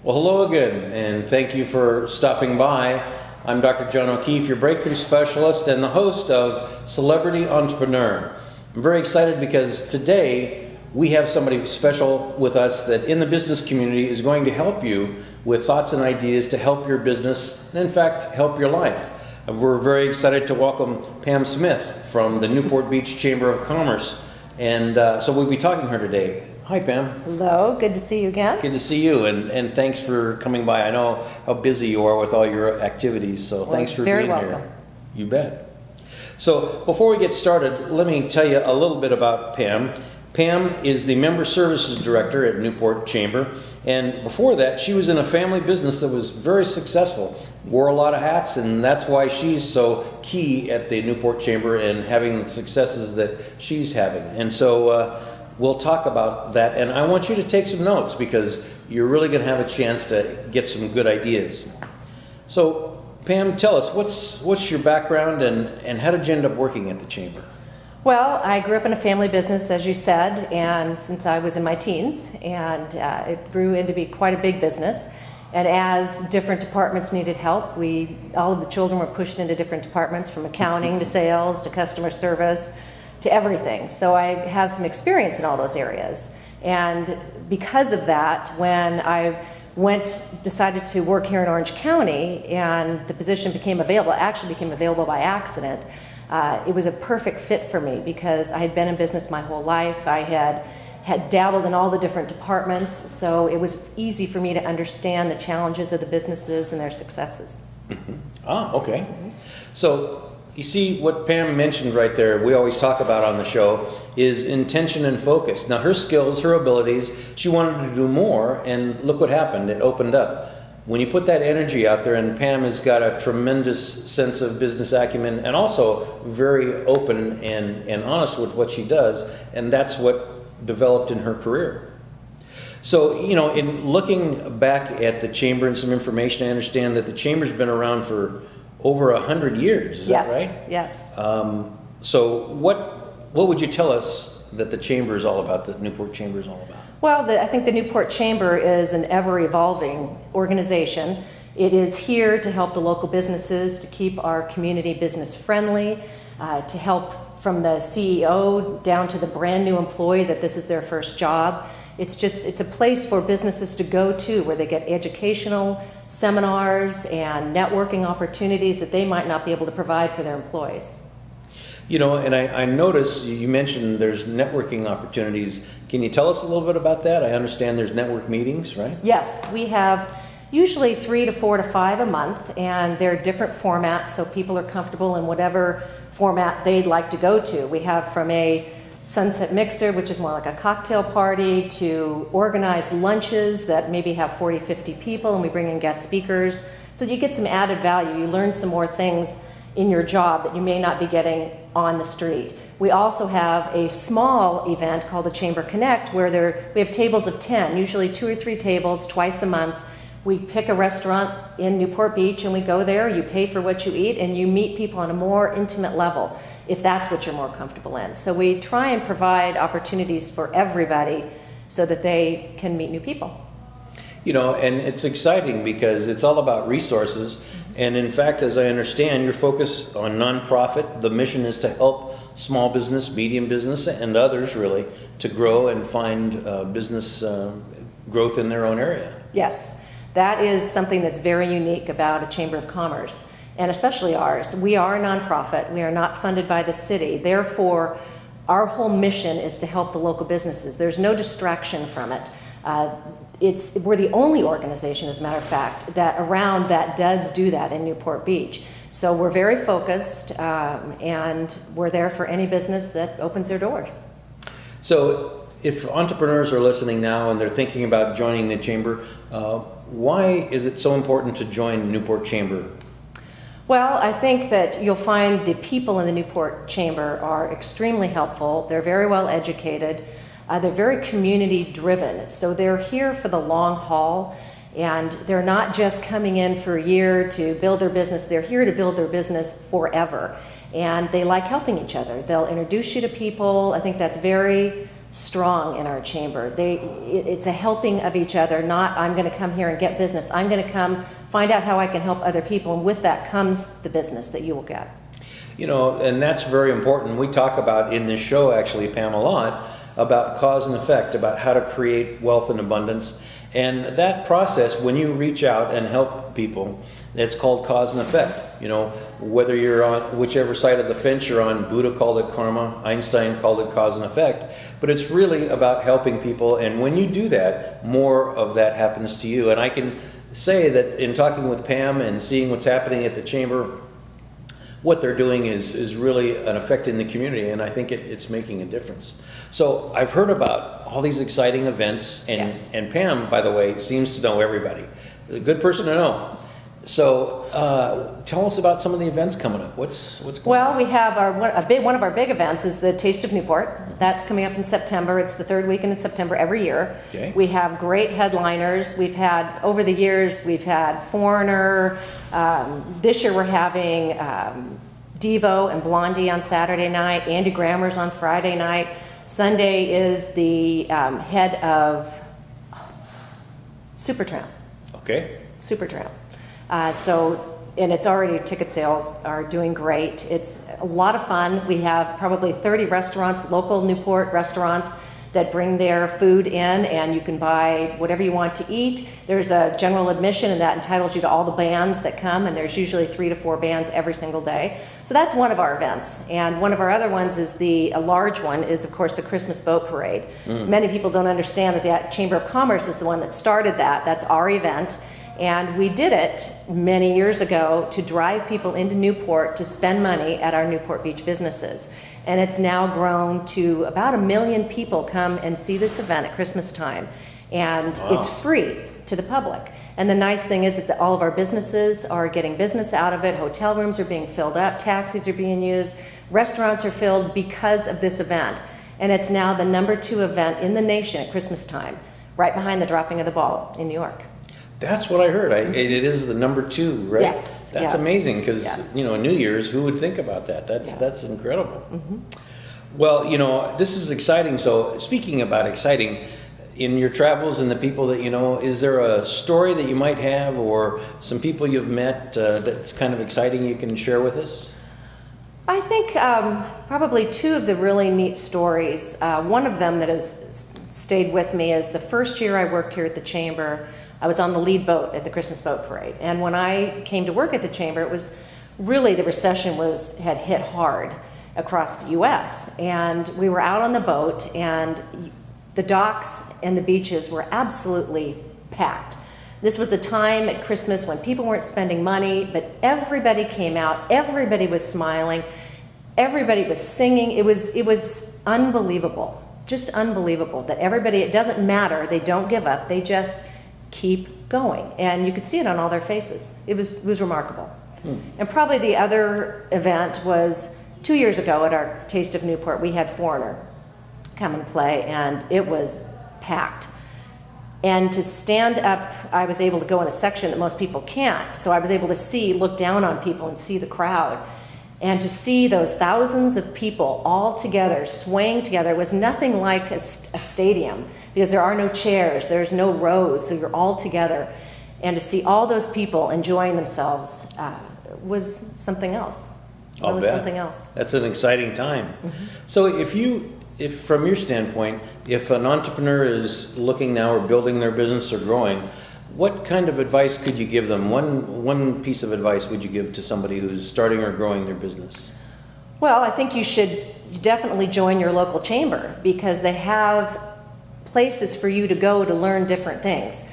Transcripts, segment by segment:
Well, hello again, and thank you for stopping by. I'm Dr. John O'Keefe, your breakthrough specialist and the host of Celebrity Entrepreneur. I'm very excited because today we have somebody special with us that in the business community is going to help you with thoughts and ideas to help your business and in fact help your life. We're very excited to welcome Pam Smith from the Newport Beach Chamber of Commerce, and so we'll be talking to her today. Hi, Pam. Hello, good to see you again. Good to see you, and thanks for coming by. I know how busy you are with all your activities, so thanks for being here. You bet. So before we get started, let me tell you a little bit about Pam. Pam is the Member Services Director at Newport Chamber, and before that she was in a family business that was very successful, wore a lot of hats, and that's why she's so key at the Newport Chamber and having the successes that she's having. And so we'll talk about that, and I want you to take some notes because you're really going to have a chance to get some good ideas. So Pam, tell us, what's your background and how did you end up working at the Chamber? Well, I grew up in a family business, as you said, and since I was in my teens, and it grew into be quite a big business. And as different departments needed help, all of the children were pushed into different departments, from accounting to sales to customer service to everything. So I have some experience in all those areas. And because of that, when I decided to work here in Orange County and the position became available, actually became available by accident, it was a perfect fit for me because I had been in business my whole life. I had dabbled in all the different departments, so it was easy for me to understand the challenges of the businesses and their successes. Mm-hmm. Ah, okay. Mm-hmm. So you see what Pam mentioned right there, we always talk about on the show, is intention and focus. Now her skills, her abilities, she wanted to do more, and look what happened, it opened up. When you put that energy out there, and Pam has got a tremendous sense of business acumen and also very open and honest with what she does, and that's what developed in her career. So, you know, in looking back at the Chamber and some information, I understand that the Chamber's been around for over 100 years, is that right? Yes. So what would you tell us that the Chamber is all about, that Newport Chamber is all about? Well, I think the Newport Chamber is an ever-evolving organization. It is here to help the local businesses, to keep our community business friendly, to help from the CEO down to the brand new employee that this is their first job. It's a place for businesses to go to where they get educational seminars and networking opportunities that they might not be able to provide for their employees. You know, and I notice you mentioned there's networking opportunities. Can you tell us a little bit about that? I understand there's network meetings, right? Yes, we have usually 3 to 4 to 5 a month, and they're different formats, so people are comfortable in whatever format they'd like to go to. We have from a sunset mixer, which is more like a cocktail party, to organized lunches that maybe have 40, 50 people, and we bring in guest speakers. So you get some added value. You learn some more things in your job that you may not be getting on the street. We also have a small event called the Chamber Connect where we have tables of 10, usually 2 or 3 tables twice a month. We pick a restaurant in Newport Beach and we go there, you pay for what you eat, and you meet people on a more intimate level if that's what you're more comfortable in. So we try and provide opportunities for everybody so that they can meet new people. You know, and it's exciting because it's all about resources. And in fact, as I understand, you're focused on nonprofit. The mission is to help small business, medium business, and others really to grow and find business growth in their own area. Yes, that is something that's very unique about a Chamber of Commerce, and especially ours. We are a nonprofit. We are not funded by the city. Therefore, our whole mission is to help the local businesses. There's no distraction from it. We're the only organization, as a matter of fact, that does do that in Newport Beach. So we're very focused, and we're there for any business that opens their doors. So if entrepreneurs are listening now and they're thinking about joining the Chamber, why is it so important to join Newport Chamber? Well, I think that you'll find the people in the Newport Chamber are extremely helpful. They're very well educated. They're very community driven, so they're here for the long haul, and they're not just coming in for a year to build their business. They're here to build their business forever, and they like helping each other. They'll introduce you to people. I think that's very strong in our chamber. It's a helping of each other, not I'm going to come here and get business. I'm going to come find out how I can help other people, and with that comes the business that you will get. You know, and that's very important. We talk about in this show, actually, Pam, a lot about cause and effect, about how to create wealth and abundance. And that process, when you reach out and help people, it's called cause and effect. You know, whether you're on whichever side of the fence you're on, Buddha called it karma, Einstein called it cause and effect. But it's really about helping people. And when you do that, more of that happens to you. And I can say that in talking with Pam and seeing what's happening at the chamber, what they're doing is really an effect in the community, and I think it's making a difference. So I've heard about all these exciting events, and, yes. And Pam, by the way, seems to know everybody. A good person to know. So tell us about some of the events coming up. What's going on? Well, we have one of our big events is the Taste of Newport. That's coming up in September. It's the third weekend in September every year. Okay. We have great headliners. We've had, over the years, we've had Foreigner. This year we're having Devo and Blondie on Saturday night. Andy Grammer's on Friday night. Sunday is the head of Supertramp. Okay. Supertramp. And it's already, ticket sales are doing great. It's a lot of fun. We have probably 30 restaurants, local Newport restaurants, that bring their food in, and you can buy whatever you want to eat. There's a general admission, and that entitles you to all the bands that come, and there's usually 3 to 4 bands every single day. So that's one of our events. And one of our other ones is a large one is, of course, the Christmas Boat Parade. Many people don't understand that the Chamber of Commerce is the one that started that. That's our event. And we did it many years ago to drive people into Newport to spend money at our Newport Beach businesses. And it's now grown to about 1 million people come and see this event at Christmas time. And wow. It's free to the public. And the nice thing is that all of our businesses are getting business out of it. Hotel rooms are being filled up, taxis are being used, restaurants are filled because of this event. And it's now the #2 event in the nation at Christmas time, right behind the dropping of the ball in New York. That's what I heard. It is the #2, right? Yes. That's amazing because, you know, New Year's, who would think about that? That's incredible. Well, you know, this is exciting. So speaking about exciting, in your travels and the people that you know, is there a story that you might have or some people you've met that's kind of exciting you can share with us? I think probably 2 of the really neat stories. One of them that has stayed with me is the first year I worked here at the Chamber. I was on the lead boat at the Christmas Boat Parade. And when I came to work at the Chamber, it was really, the recession had hit hard across the U.S. And we were out on the boat, and the docks and the beaches were absolutely packed. This was a time at Christmas when people weren't spending money, but everybody came out, everybody was smiling, everybody was singing. It was unbelievable, just unbelievable that everybody, it doesn't matter, they don't give up, they just keep going. And you could see it on all their faces. It was remarkable. And probably the other event was 2 years ago at our Taste of Newport. We had Foreigner come and play, and it was packed. And to stand up, I was able to go in a section that most people can't. So I was able to look down on people and see the crowd. And to see those thousands of people all together, swaying together, was nothing like a stadium, because there are no chairs, there's no rows, so you're all together. And to see all those people enjoying themselves was something else. Really something else. That's an exciting time. So if from your standpoint, if an entrepreneur is looking now or building their business or growing, what kind of advice could you give them? One piece of advice would you give to somebody who's starting or growing their business? Well, I think you should definitely join your local chamber, because they have places for you to go to learn different things.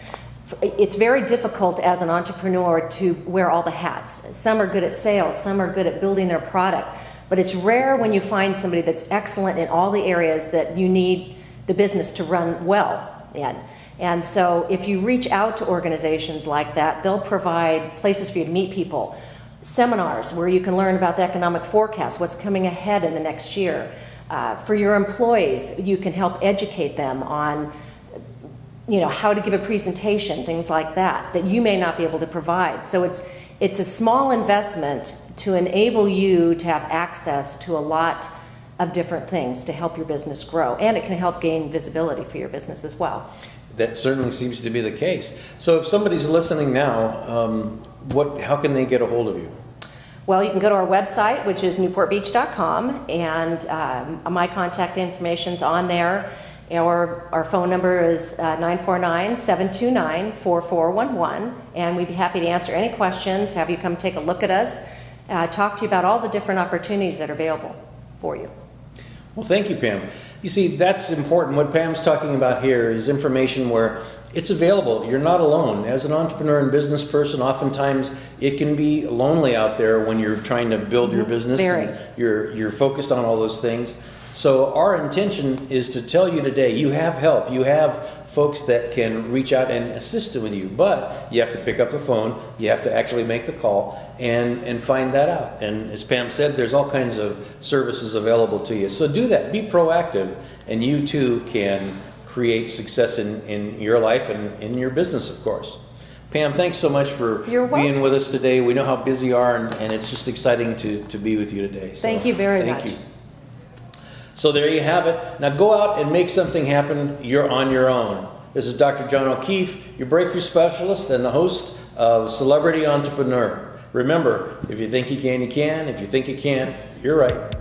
It's very difficult as an entrepreneur to wear all the hats. Some are good at sales, some are good at building their product, but it's rare when you find somebody that's excellent in all the areas that you need the business to run well in. And so if you reach out to organizations like that, they'll provide places for you to meet people, seminars where you can learn about the economic forecast, what's coming ahead in the next year. For your employees, you can help educate them on how to give a presentation, things like that you may not be able to provide. So it's a small investment to enable you to have access to a lot of different things to help your business grow, and it can help gain visibility for your business as well. That certainly seems to be the case. So if somebody's listening now, how can they get a hold of you? Well, you can go to our website, which is newportbeach.com, and my contact information's on there. Our phone number is 949-729-4411, and we'd be happy to answer any questions, have you come take a look at us, talk to you about all the different opportunities that are available for you. Well, thank you, Pam. You see, that's important. What Pam's talking about here is information where it's available. You're not alone. As an entrepreneur and business person, oftentimes it can be lonely out there when you're trying to build your business. Very. And you're focused on all those things. So our intention is to tell you today, you have help. You have folks that can reach out and assist with you, but you have to pick up the phone. You have to actually make the call and find that out. And as Pam said, there's all kinds of services available to you. So do that. Be proactive, and you too can create success in your life and in your business, of course. Pam, thanks so much for being with us today. We know how busy you are, and it's just exciting to be with you today. So thank you very much. Thank you. So there you have it. Now go out and make something happen. You're on your own. This is Dr. John O'Keefe, your breakthrough specialist and the host of Celebrity Entrepreneur. Remember, if you think you can, you can. If you think you can't, you're right.